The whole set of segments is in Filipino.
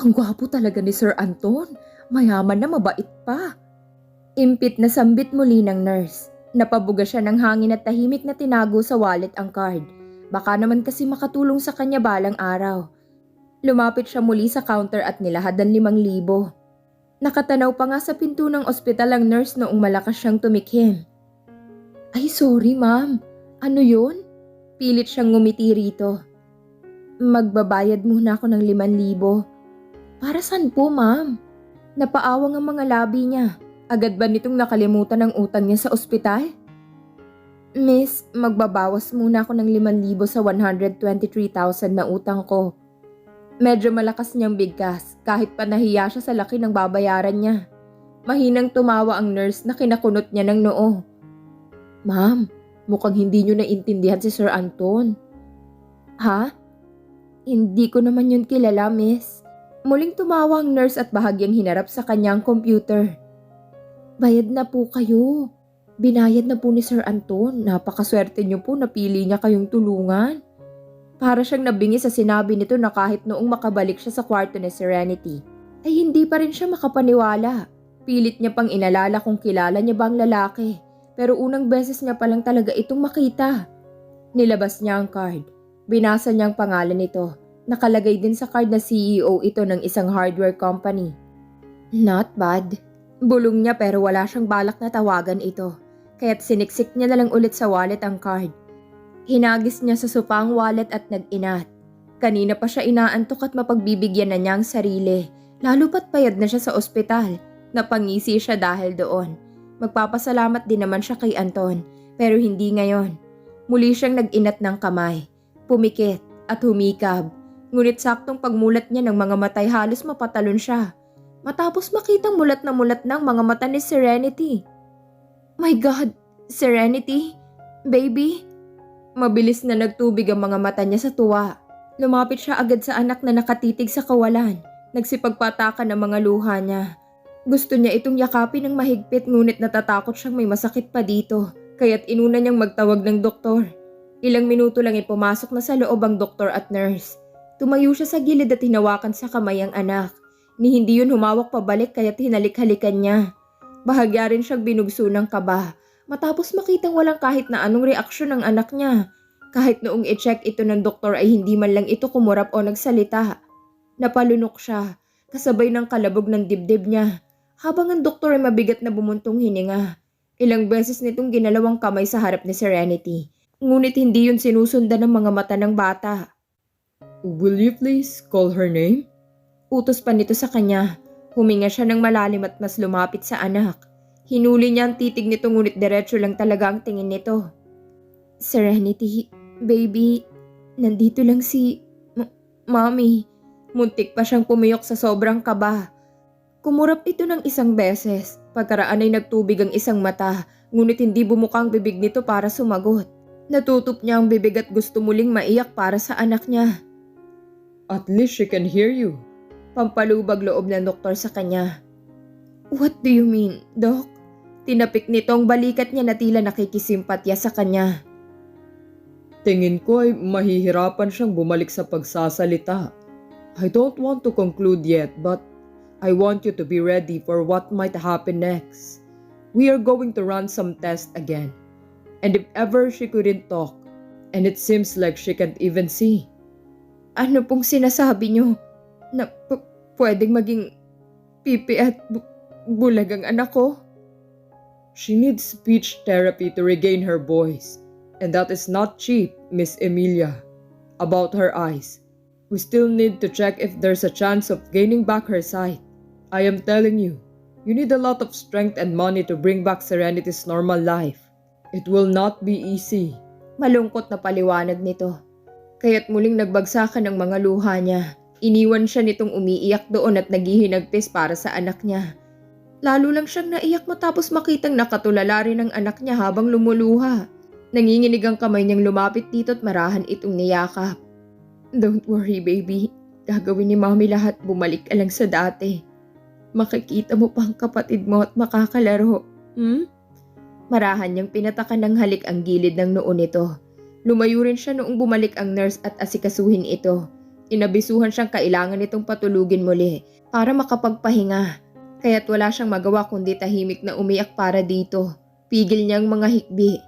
Ang gwapo talaga ni Sir Anton. Mayaman na mabait pa. Impit na sambit muli ng nurse. Napabuga siya ng hangin at tahimik na tinago sa wallet ang card. Baka naman kasi makatulong sa kanya balang araw. Lumapit siya muli sa counter at nilahad ng 5,000. Nakatanaw pa nga sa pinto ng ospital ang nurse noong malakas siyang tumikhim. Ay sorry ma'am, ano yun? Pilit siyang ngumiti rito. Magbabayad muna ako ng 5,000. Para saan po ma'am? Napaawang ang mga labi niya. Agad ba nitong nakalimutan ang utang niya sa ospital? Miss, magbabawas muna ako ng 5,000 sa 123,000 na utang ko. Medyo malakas niyang bigkas kahit pa nahiya siya sa laki ng babayaran niya. Mahinang tumawa ang nurse na kinakunot niya ng noo. Ma'am, mukhang hindi niyo naintindihan si Sir Anton. Ha? Hindi ko naman yun kilala, miss. Muling tumawa ang nurse at bahagyang hinarap sa kanyang computer. Bayad na po kayo. Binayad na po ni Sir Anton. Napakaswerte niyo po napili niya kayong tulungan. Para siyang nabingi sa sinabi nito na kahit noong makabalik siya sa kwarto ni Serenity, ay hindi pa rin siya makapaniwala. Pilit niya pang inalala kung kilala niya ba ang lalaki. Pero unang beses niya palang talaga itong makita. Nilabas niya ang card. Binasa niya ang pangalan nito. Nakalagay din sa card na CEO ito ng isang hardware company. Not bad. Bulong niya pero wala siyang balak na tawagan ito. Kaya't siniksik niya na lang ulit sa wallet ang card. Hinagis niya sa sopa ang wallet at nag-inat. Kanina pa siya inaantok at mapagbibigyan na niya ang sarili. Lalo pat payad na siya sa ospital. Napangisi siya dahil doon. Magpapasalamat din naman siya kay Anton. Pero hindi ngayon. Muli siyang nag-inat ng kamay. Pumikit at humikab. Ngunit saktong pagmulat niya ng mga matay halos mapatalon siya. Matapos makitang mulat ng mga mata ni Serenity. My God, Serenity? Baby? Mabilis na nagtubig ang mga mata niya sa tuwa. Lumapit siya agad sa anak na nakatitig sa kawalan. Nagsipagpatakan ang mga luha niya. Gusto niya itong yakapin ng mahigpit ngunit natatakot siyang may masakit pa dito. Kaya't inuna niyang magtawag ng doktor. Ilang minuto lang ay pumasok na sa loob ang doktor at nurse. Tumayo siya sa gilid at hinawakan sa kamay ang anak. Ni hindi yun humawak pabalik kaya't hinalik-halikan niya. Bahagya rin siyang binugso ng kaba. Matapos makitang walang kahit na anong reaksyon ng anak niya. Kahit noong i-check ito ng doktor ay hindi man lang ito kumurap o nagsalita. Napalunok siya, kasabay ng kalabog ng dibdib niya. Habang ang doktor ay mabigat na bumuntong hininga. Ilang beses nitong ginalawang kamay sa harap ni Serenity. Ngunit hindi yun sinusundan ng mga mata ng bata. Will you please call her name? Utos pa nito sa kanya. Huminga siya ng malalim at mas lumapit sa anak. Hinuli niya ang titig nito ngunit diretso lang talaga ang tingin nito. Serenity, baby, nandito lang si Mommy. Muntik pa siyang pumiyok sa sobrang kaba. Kumurap ito ng isang beses. Pagkaraan ay nagtubig ang isang mata, ngunit hindi bumukang bibig nito para sumagot. Natutup niya ang bibig at gusto muling maiyak para sa anak niya. At least she can hear you. Pampalubag loob ng doktor sa kanya. What do you mean, Doc? Tinapik nitong balikat niya na tila nakikisimpatya sa kanya. Tingin ko ay mahihirapan siyang bumalik sa pagsasalita. I don't want to conclude yet but I want you to be ready for what might happen next. We are going to run some tests again. And if ever she couldn't talk, and it seems like she can't even see. Ano pong sinasabi niyo? Na pwedeng maging pipi at bulag ang anak ko? She needs speech therapy to regain her voice. And that is not cheap, Miss Emilia. About her eyes, we still need to check if there's a chance of gaining back her sight. I am telling you, you need a lot of strength and money to bring back Serenity's normal life. It will not be easy. Malungkot na paliwanag nito. Kaya't muling nagbagsakan ang mga luha niya. Iniwan siya nitong umiiyak doon at naghihinagpis para sa anak niya. Lalo lang siyang naiyak matapos makitang nakatulala rin ang anak niya habang lumuluha. Nanginginig ang kamay niyang lumapit dito at marahan itong niyakap. Don't worry baby, gagawin ni Mommy lahat, bumalik ka lang sa dati. Makikita mo pa ang kapatid mo at makakalaro. Marahan niyang pinatakan ng halik ang gilid ng noo nito. Lumayo rin siya noong bumalik ang nurse at asikasuhin ito. Inabisuhan siyang kailangan nitong patulugin muli para makapagpahinga. Kaya't wala siyang magawa kundi tahimik na umiyak para dito. Pigil niyang mga hikbi.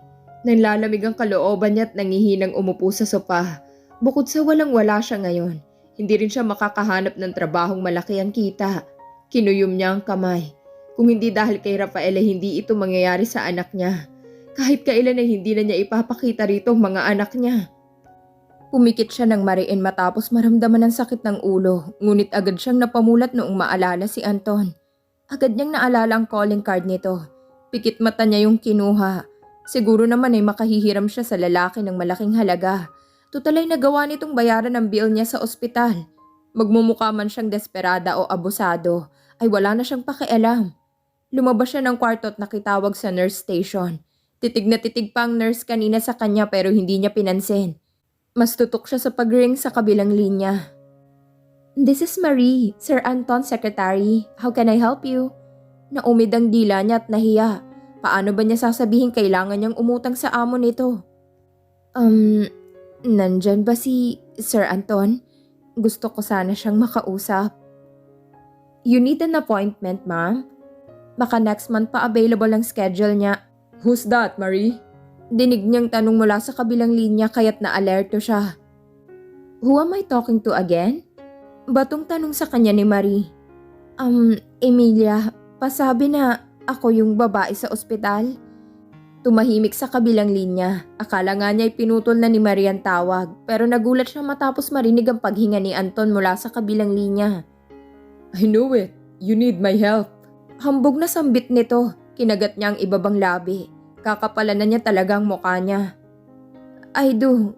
Nanlalamig ang kalooban niya at nangihinang umupo sa sopa. Bukod sa walang-wala siya ngayon, hindi rin siya makakahanap ng trabahong malaki ang kita. Kinuyom niya ang kamay. Kung hindi dahil kay Rafael ay hindi ito mangyayari sa anak niya. Kahit kailan ay hindi na niya ipapakita rito ang mga anak niya. Pumikit siya ng mariin matapos maramdaman ang sakit ng ulo, ngunit agad siyang napamulat noong maalala si Anton. Agad niyang naalala ang calling card nito. Pikit mata niya yung kinuha. Siguro naman ay makahihiram siya sa lalaki ng malaking halaga. Tutal ay nagawa nitong bayaran ang bill niya sa ospital. Magmumukha man siyang desperada o abusado, ay wala na siyang pakialam. Lumabas siya ng kwarto at nakitawag sa nurse station. Titig na titig pa ang nurse kanina sa kanya pero hindi niya pinansin. Mas tutok siya sa pag-ring sa kabilang linya. "This is Marie, Sir Anton's secretary. How can I help you?" Naumid ang dila niya at nahiya. Paano ba niya sasabihin kailangan niyang umutang sa amo nito? Nandyan ba si Sir Anton? Gusto ko sana siyang makausap. "You need an appointment, ma'am? Baka next month pa available ang schedule niya." "Who's that, Marie?" Dinig niyang tanong mula sa kabilang linya kaya't na-alerto siya. "Who am I talking to again?" Batong tanong sa kanya ni Marie. Emilia, pasabi na ako yung babae sa ospital." Tumahimik sa kabilang linya. Akala nga niya ay pinutol na ni Marie ang tawag, pero nagulat siya matapos marinig ang paghinga ni Anton mula sa kabilang linya. "I knew it. You need my help." Hambog na sambit nito. Kinagat niya ang ibabang labi. Kakapalan na niya talaga ang mukha niya. "I do.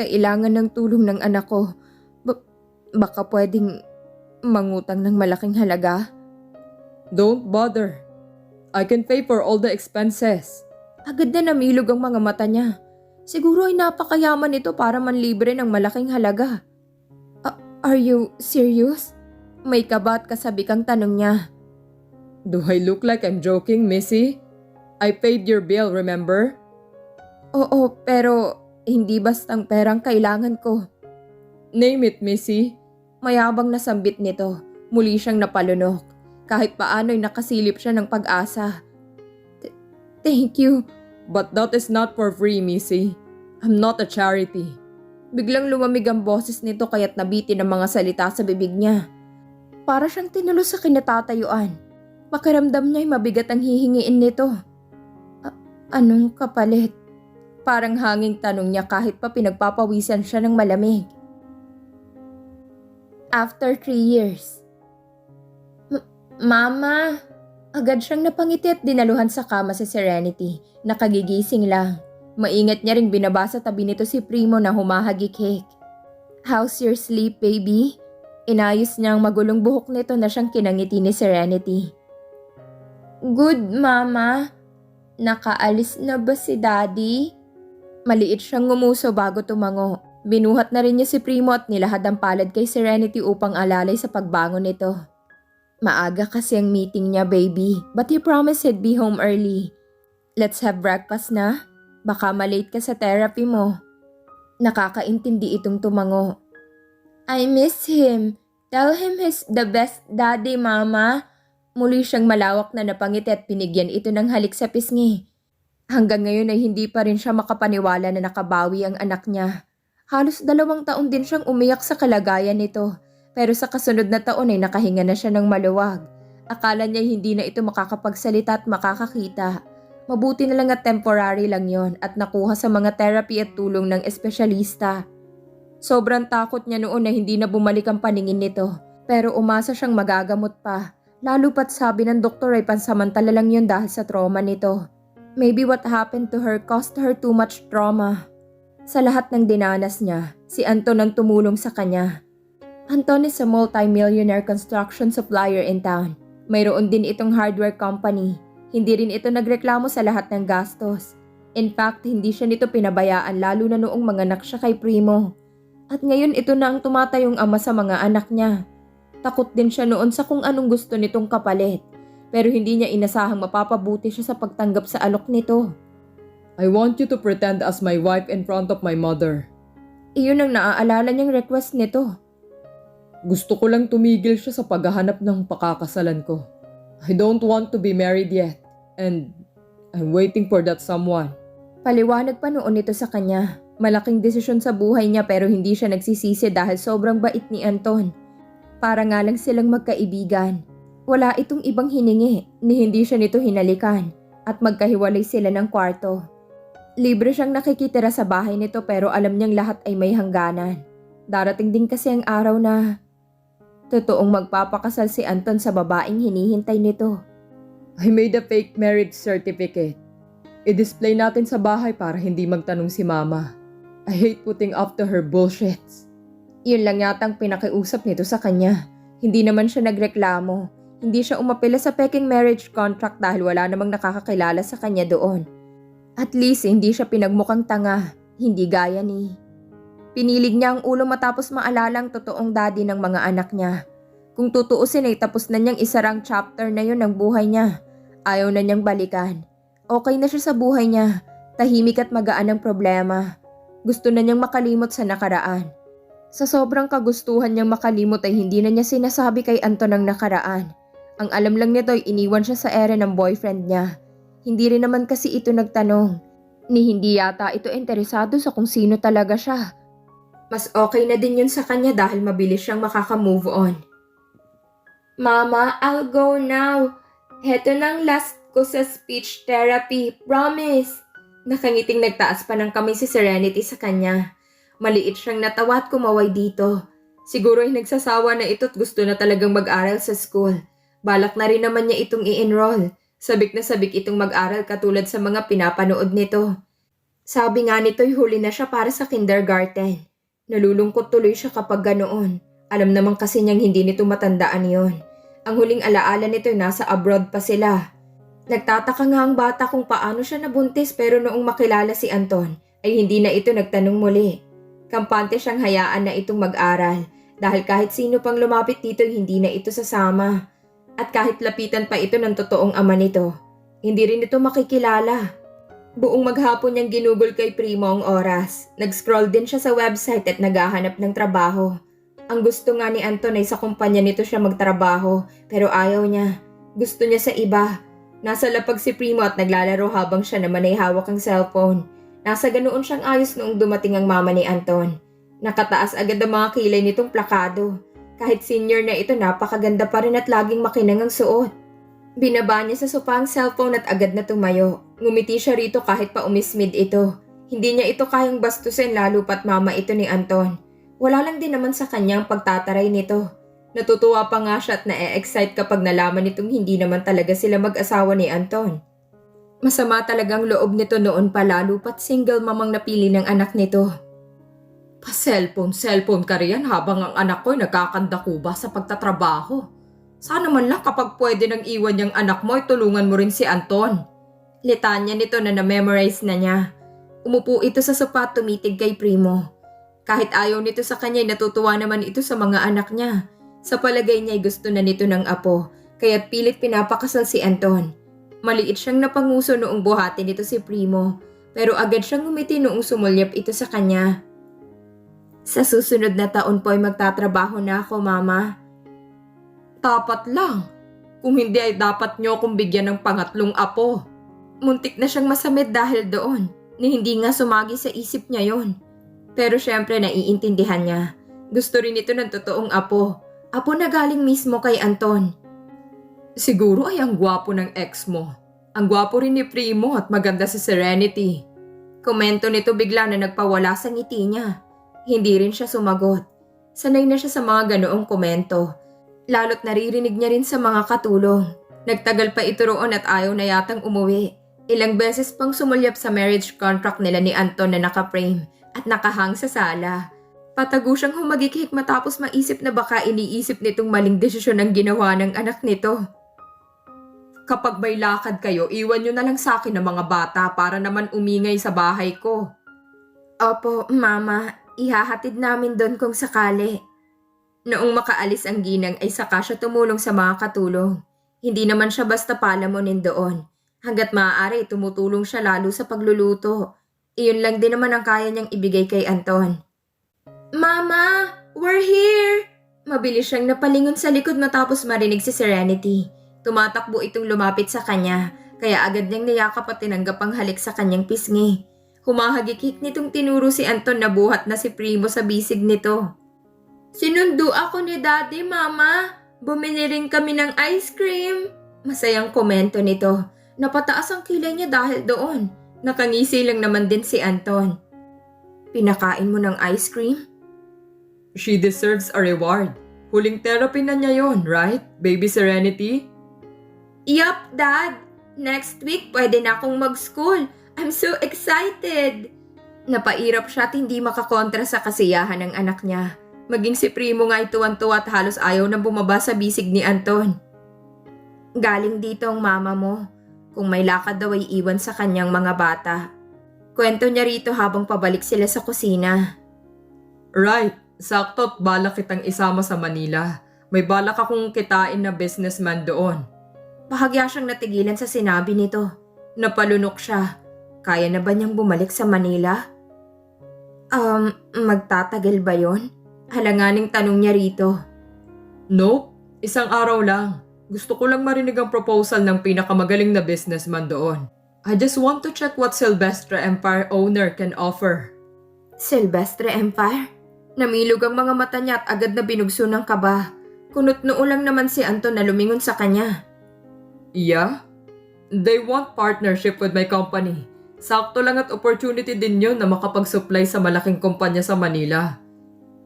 Kailangan ng tulong ng anak ko. Baka pwedeng mangutang ng malaking halaga." "Don't bother. I can pay for all the expenses." Agad na namilog ang mga mata niya. Siguro ay napakayaman ito para manlibre ng malaking halaga. Are you serious?" May kaba at kasabikang tanong niya. "Do I look like I'm joking, Missy? I paid your bill, remember?" "Oo, pero hindi bastang perang kailangan ko." "Name it, Missy." Mayabang na sambit nito. Muli siyang napalunok. Kahit paano'y nakasilip siya ng pag-asa. Thank you. "But that is not for free, Missy. I'm not a charity." Biglang lumamig ang boses nito kaya't nabitin ang mga salita sa bibig niya. Para siyang tinulos sa kinatatayuan. Pakiramdam niya ay mabigat ang hihingiin nito. Anong kapalit?" Parang hanging tanong niya kahit pa pinagpapawisan siya ng malamig. After 3 years. Mama! Agad siyang napangiti at dinaluhan sa kama si Serenity. Nakagigising lang. Maingat niya ring binabasa tabi nito si Primo na humahagik-hik. "How's your sleep, baby?" Inayos niya ang magulong buhok nito na siyang kinangiti ni Serenity. "Good, Mama. Nakaalis na ba si Daddy?" Maliit siyang ngumuso bago tumango. Binuhat na rin niya si Primo at nilahad ang palad kay Serenity upang alalay sa pagbangon nito. Maaga kasi ang meeting niya, baby, but he promised he'd be home early. "Let's have breakfast na. Baka malate ka sa therapy mo." Nakakaintindi itong tumango. "I miss him. Tell him he's the best daddy, Mama." Muli siyang malawak na napangiti at pinigyan ito ng halik sa pisngi. Hanggang ngayon ay hindi pa rin siya makapaniwala na nakabawi ang anak niya. Halos 2 taon din siyang umiyak sa kalagayan nito. Pero sa kasunod na taon ay nakahinga na siya ng maluwag. Akala niya hindi na ito makakapagsalita at makakakita. Mabuti na lang at temporary lang yon at nakuha sa mga therapy at tulong ng espesyalista. Sobrang takot niya noon na hindi na bumalik ang paningin nito. Pero umasa siyang magagamot pa. Lalo pat sabi ng doktor ay pansamantala lang yun dahil sa trauma nito. Maybe what happened to her caused her too much trauma. Sa lahat ng dinanas niya, si Anton ang tumulong sa kanya. Anton is a multi-millionaire construction supplier in town. Mayroon din itong hardware company. Hindi rin ito nagreklamo sa lahat ng gastos. In fact, hindi siya nito pinabayaan lalo na noong manganak siya kay Primo. At ngayon ito na ang tumatayong ama sa mga anak niya. Takot din siya noon sa kung anong gusto nitong kapalit. Pero hindi niya inasahang mapapabuti siya sa pagtanggap sa alok nito. "I want you to pretend as my wife in front of my mother." Iyon ang naaalala niyang request nito. Gusto ko lang tumigil siya sa paghahanap ng pakakasalan ko. I don't want to be married yet, and I'm waiting for that someone. Paliwanag pa noon ito sa kanya. Malaking desisyon sa buhay niya pero hindi siya nagsisisi dahil sobrang bait ni Anton. Para nga lang silang magkaibigan. Wala itong ibang hiningi ni hindi siya nito hinalikan at magkahiwalay sila ng kwarto. Libre siyang nakikitira sa bahay nito pero alam niyang lahat ay may hangganan. Darating din kasi ang araw na totoong magpapakasal si Anton sa babaeng hinihintay nito. I made a fake marriage certificate. I-display natin sa bahay para hindi magtanong si Mama. I hate putting up to her bullshits. Yun lang yatang pinakiusap nito sa kanya. Hindi naman siya nagreklamo. Hindi siya umapela sa peking marriage contract dahil wala namang nakakakilala sa kanya doon. At least hindi siya pinagmukhang tanga. Hindi gaya ni Pinilig niya ang ulo matapos maalala ang totoong daddy ng mga anak niya. Kung tutuusin ay tapos na niyang isarang chapter na yun ng buhay niya. Ayaw na niyang balikan. Okay na siya sa buhay niya. Tahimik at magaan ang problema. Gusto na niyang makalimot sa nakaraan. Sa sobrang kagustuhan niyang makalimot ay hindi na niya sinasabi kay Anton ang nakaraan. Ang alam lang nito ay iniwan siya sa ere ng boyfriend niya. Hindi rin naman kasi ito nagtanong. Ni hindi yata ito interesado sa kung sino talaga siya. Mas okay na din yun sa kanya dahil mabilis siyang makaka-move on. Mama, I'll go now. Heto nang last ko sa speech therapy. Promise. Nakangiting nagtaas pa ng kamay si Serenity sa kanya. Maliit siyang natawa at kumaway dito. Siguro ay nagsasawa na ito at gusto na talagang mag-aral sa school. Balak na rin naman niya itong i-enroll. Sabik na sabik itong mag-aral katulad sa mga pinapanood nito. Sabi nga nito'y huli na siya para sa kindergarten. Nalulungkot tuloy siya kapag ganoon. Alam naman kasi niyang hindi nito matandaan yon. Ang huling alaala nito'y nasa abroad pa sila. Nagtataka nga ang bata kung paano siya nabuntis pero noong makilala si Anton ay hindi na ito nagtanong muli. Kampante siyang hayaan na itong mag-aral dahil kahit sino pang lumapit dito hindi na ito sasama. At kahit lapitan pa ito ng totoong ama nito, hindi rin ito makikilala. Buong maghapon niyang ginugol kay Primo ang oras. Nag-scroll din siya sa website at naghahanap ng trabaho. Ang gusto nga ni Anton ay sa kumpanya nito siya magtrabaho pero ayaw niya. Gusto niya sa iba. Nasa lapag si Primo at naglalaro habang siya naman ay hawak ang cellphone. Nasa ganoon siyang ayos noong dumating ang mama ni Anton. Nakataas agad ang mga kilay nitong plakado. Kahit senior na ito, napakaganda pa rin at laging makinang ang suot. Binaba niya sa sofa ang cellphone at agad na tumayo. Ngumiti siya rito kahit pa umismid ito. Hindi niya ito kayang bastusin lalo pat mama ito ni Anton. Wala lang din naman sa kanyang pagtataray nito. Natutuwa pa nga siya at na-excite kapag nalaman nitong hindi naman talaga sila mag-asawa ni Anton. Masama talagang loob nito noon pa lalo pat single mamang napili ng anak nito. Pa-cellphone ka riyan habang ang anak ko'y nagkakandakuba sa pagtatrabaho. Sana man lang kapag pwede nang iwan yung anak mo ay tulungan mo rin si Anton. Litanya nito na na-memorize na niya. Umupo ito sa sofa at tumitig kay Primo. Kahit ayaw nito sa kanya, natutuwa naman ito sa mga anak niya. Sa palagay niya ay gusto na nito ng apo, kaya't pilit pinapakasal si Anton. Maliit siyang napanguso noong buhati nito si Primo, pero agad siyang ngumiti noong sumulyap ito sa kanya. Sa susunod na taon po ay magtatrabaho na ako, Mama. Tapat lang. Kung hindi ay dapat niyo akong bigyan ng pangatlong apo. Muntik na siyang masamid dahil doon, ni hindi nga sumagi sa isip niya yon. Pero syempre naiintindihan niya. Gusto rin ito ng totoong apo. Apo na galing mismo kay Anton. Siguro ay ang gwapo ng ex mo. Ang gwapo rin ni Primo at maganda sa Serenity. Komento nito bigla na nagpawala sa ngiti niya. Hindi rin siya sumagot. Sanay na siya sa mga ganoong komento. Lalo't naririnig niya rin sa mga katulong. Nagtagal pa ito roon at ayaw na yatang umuwi. Ilang beses pang sumulyap sa marriage contract nila ni Anton na naka-frame at nakahang sa sala. Patago siyang humagikik matapos maisip na baka iniisip nitong maling desisyon ang ginawa ng anak nito. Kapag may lakad kayo, iwan nyo na lang sa akin ng mga bata para naman umingay sa bahay ko. Opo, Mama. Ihahatid namin doon kung sakali. Noong makaalis ang ginang ay saka siya tumulong sa mga katulong. Hindi naman siya basta palamunin doon. Hanggat maaari, tumutulong siya lalo sa pagluluto. Iyon lang din naman ang kaya niyang ibigay kay Anton. Mama, we're here! Mabilis siyang napalingon sa likod matapos marinig si Serenity. Tumatakbo itong lumapit sa kanya, kaya agad niyang niyakap at tinanggap ang halik sa kanyang pisngi. Humahagikik nitong tinuro si Anton na buhat na si Primo sa bisig nito. Sinundo ako ni Daddy, Mama. Bumili rin kami ng ice cream. Masayang komento nito. Napataas ang kilay niya dahil doon. Nakangisi lang naman din si Anton. Pinakain mo ng ice cream? She deserves a reward. Huling therapy na niya yon, right, Baby Serenity? Yup, Dad. Next week, pwede na akong mag-school. I'm so excited! Napairap siya at hindi makakontra sa kasiyahan ng anak niya. Maging si Primo nga ay tuwan-tuwa at halos ayaw na bumaba sa bisig ni Anton. Galing dito ang mama mo. Kung may lakad daw ay iwan sa kanyang mga bata. Kwento niya rito habang pabalik sila sa kusina. Right, sakto't balak kitang isama sa Manila. May balak akong kitain na businessman doon. Bahagya siyang natigilan sa sinabi nito. Napalunok siya. Kaya na ba niyang bumalik sa Manila? Magtatagal ba yon? Halanganing tanong niya rito. Nope, isang araw lang. Gusto ko lang marinig ang proposal ng pinakamagaling na businessman doon. I just want to check what Silvestre Empire owner can offer. Silvestre Empire? Namilog ang mga mata niya at agad na binugso ng kaba. Kunot-noo lang naman si Anton na lumingon sa kanya. Yeah? They want partnership with my company. Sakto lang at opportunity din yun na makapag-supply sa malaking kumpanya sa Manila.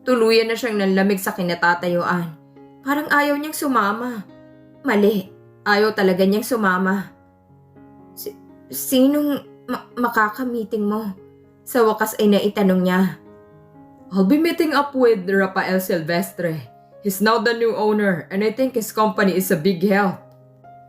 Tuluyan na siyang nanlamig sa kinatatayuan. Parang ayaw niyang sumama. Mali, ayaw talaga niyang sumama. Sinong makakamiting mo? Sa wakas ay naitanong niya. I'll be meeting up with Rafael Silvestre. He's now the new owner and I think his company is a big help.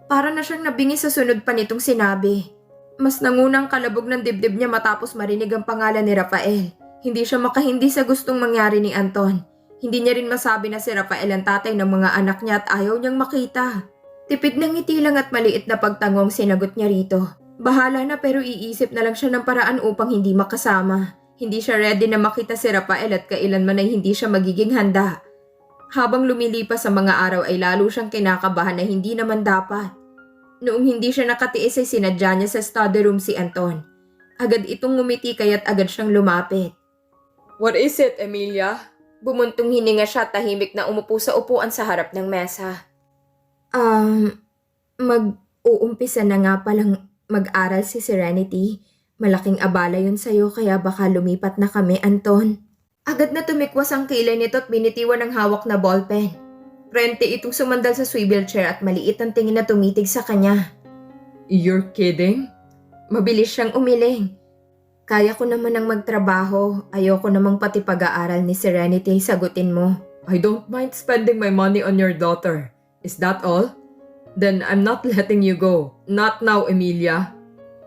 Para na siyang nabingi sa sunod pa nitong sinabi. Mas nangunang kalabog ng dibdib niya matapos marinig ang pangalan ni Rafael. Hindi siya makahindi sa gustong mangyari ni Anton. Hindi niya rin masabi na si Rafael ang tatay ng mga anak niya at ayaw niyang makita. Tipid ng ngiti lang at maliit na pagtangong sinagot niya rito. Bahala na pero iisip na lang siya ng paraan upang hindi makasama. Hindi siya ready na makita si Rafael at kailanman ay hindi siya magiging handa. Habang lumilipas sa mga araw ay lalo siyang kinakabahan na hindi naman dapat. Noong hindi siya nakatiis ay sinadya niya sa study room si Anton. Agad itong ngumiti kaya't agad siyang lumapit. What is it, Emilia? Bumuntong hininga siya at tahimik na umupo sa upuan sa harap ng mesa. Mag-uumpisa na nga palang mag-aral si Serenity. Malaking abala yun sa'yo kaya baka lumipat na kami, Anton. Agad na tumikwas ang kilay nito at binitiwan ng hawak na ballpen. Frente itong sumandal sa swivel chair at maliit ang tingin na tumitig sa kanya. You're kidding? Mabilis siyang umiling. Kaya ko naman ang magtrabaho. Ayoko namang pati pag-aaral ni Serenity, sagutin mo. I don't mind spending my money on your daughter. Is that all? Then I'm not letting you go. Not now, Emilia.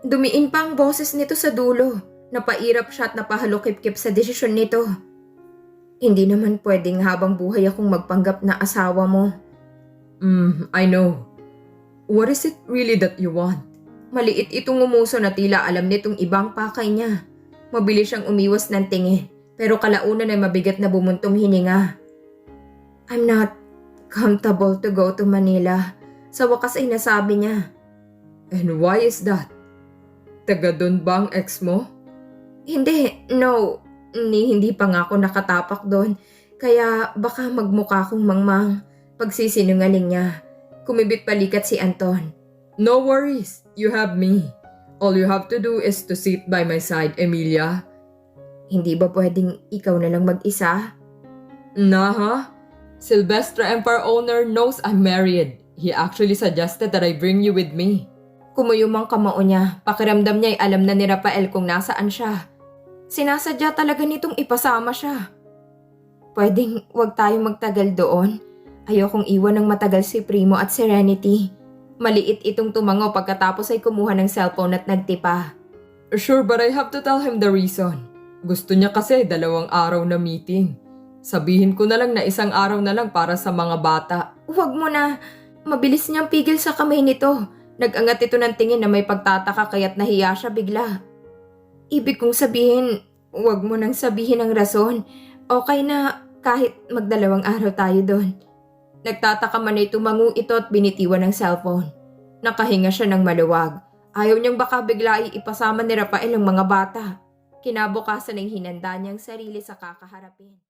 Dumiin pa ang boses nito sa dulo. Napairap siya at napahalukip-kip sa desisyon nito. Hindi naman pwedeng habang buhay akong magpanggap na asawa mo. I know. What is it really that you want? Maliit itong umuso na tila alam nitong ibang pakay niya. Mabilis siyang umiwas ng tingin, pero kalaunan ay mabigat na bumuntong hininga. I'm not comfortable to go to Manila. Sa wakas ay nasabi niya. And why is that? Taga doon ba ang ex mo? Hindi, no. Hindi pa nga ako nakatapak doon. Kaya baka magmukha kong mangmang. Pagsisinungaling niya. Kumibit palikat si Anton. No worries. You have me. All you have to do is to sit by my side, Emilia. Hindi ba pwedeng ikaw na lang mag-isa? Naha? Silvestre Empire owner knows I'm married. He actually suggested that I bring you with me. Kumuyumang kamao niya. Pakiramdam niya ay alam na ni Rafael kung nasaan siya. Sinasadya talaga nitong ipasama siya. Pwedeng wag tayong magtagal doon. Ayokong iwan ng matagal si Primo at Serenity. Maliit itong tumango pagkatapos ay kumuha ng cellphone at nagtipa. Sure, but I have to tell him the reason. Gusto niya kasi 2 araw na meeting. Sabihin ko na lang na 1 araw na lang para sa mga bata. Huwag mo na. Mabilis niyang pigil sa kamay nito. Nag-angat ito ng tingin na may pagtataka kaya't nahiya siya bigla. Ibig kong sabihin, huwag mo nang sabihin ang rason. Okay na, Kahit magdalawang araw tayo doon. Nagtataka man ay tumango ito at binitiwan ng cellphone. Nakahinga siya ng maluwag. Ayaw niyang baka bigla ipasama ni Rafael ang mga bata. Kinabukasan ay hinanda niyang sarili sa kakaharapin.